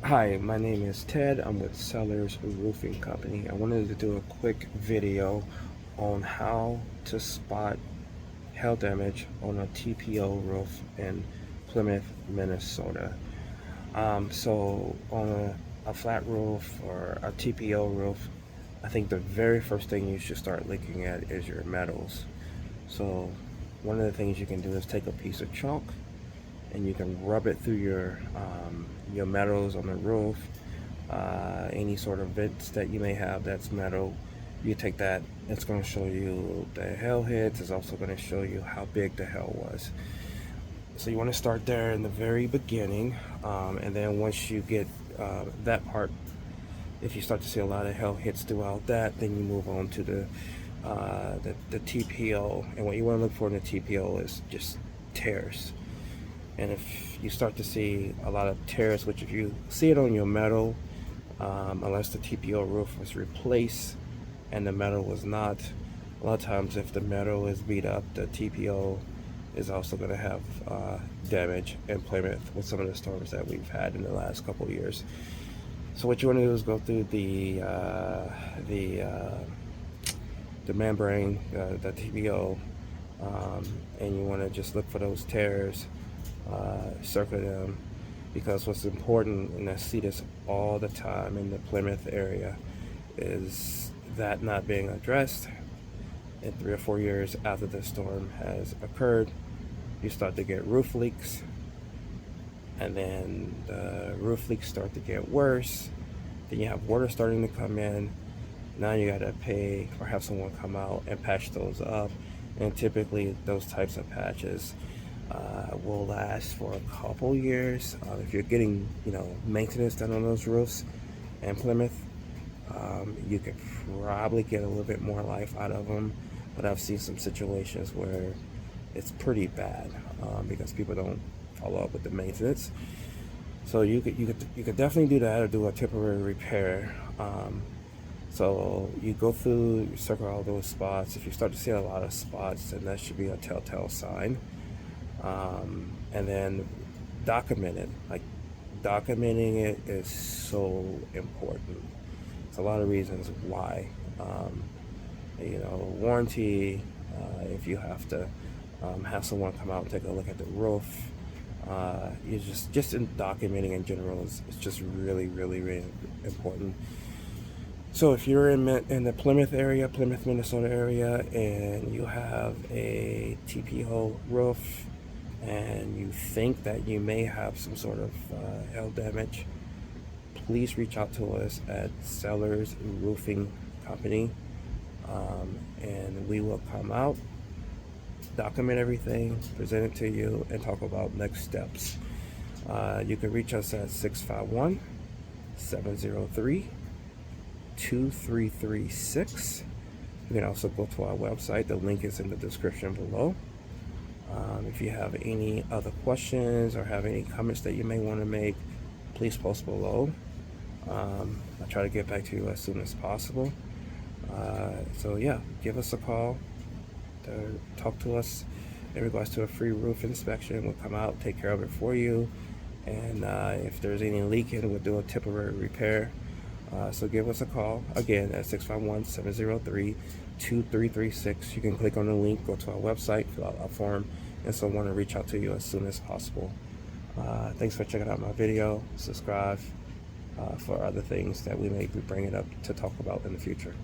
Hi, my name is Ted. I'm with Sellers Roofing Company. I wanted to do a quick video on how to spot hail damage on a TPO roof in Plymouth, Minnesota. So on a flat roof or a TPO roof, I think the very first thing you should start looking at is your metals. So one of the things you can do is take a piece of chalk and you can rub it through your metals on the roof, any sort of vents that you may have that's metal. You take that, it's going to show you the hail hits. It's also going to show you how big the hail was. So you want to start there in the very beginning, and then once you get that part, if you start to see a lot of hail hits throughout that, then you move on to the TPO. And what you want to look for in the TPO is just tears. And if you start to see a lot of tears, which if you see it on your metal, unless the TPO roof was replaced and the metal was not, a lot of times if the metal is beat up, the TPO is also going to have damage in Plymouth with some of the storms that we've had in the last couple of years. So what you want to do is go through the membrane, the TPO, and you want to just look for those tears. Circle them, because what's important, and I see this all the time in the Plymouth area, is that not being addressed. In 3 or 4 years after the storm has occurred, you start to get roof leaks, and then the roof leaks start to get worse. Then you have water starting to come in. Now you got to pay or have someone come out and patch those up, and typically those types of patches will last for a couple years. If you're getting, maintenance done on those roofs in Plymouth, you could probably get a little bit more life out of them. But I've seen some situations where it's pretty bad because people don't follow up with the maintenance. So you could definitely do that, or do a temporary repair. So you go through, you circle all those spots. If you start to see a lot of spots, then that should be a telltale sign. And then document it. Like, documenting it is so important. There's a lot of reasons why. Warranty, if you have to have someone come out and take a look at the roof, you just in documenting in general is just really, really, really important. So if you're in the Plymouth area, Plymouth, Minnesota area, and you have a TPO roof, and you think that you may have some sort of hail damage, please reach out to us at Sellers Roofing Company, and we will come out, document everything, present it to you, and talk about next steps. You can reach us at 651-703-2336. You can also go to our website. The link is in the description below. If you have any other questions or have any comments that you may want to make, please post below. I'll try to get back to you as soon as possible. So yeah, give us a call to talk to us in regards to a free roof inspection. We'll come out, take care of it for you, and if there's any leaking, we'll do a temporary repair. So give us a call again at 651-703-2336. You can click on the link, go to our website, fill out our form, and someone will reach out to you as soon as possible. Thanks for checking out my video. Subscribe for other things that we may be bringing up to talk about in the future.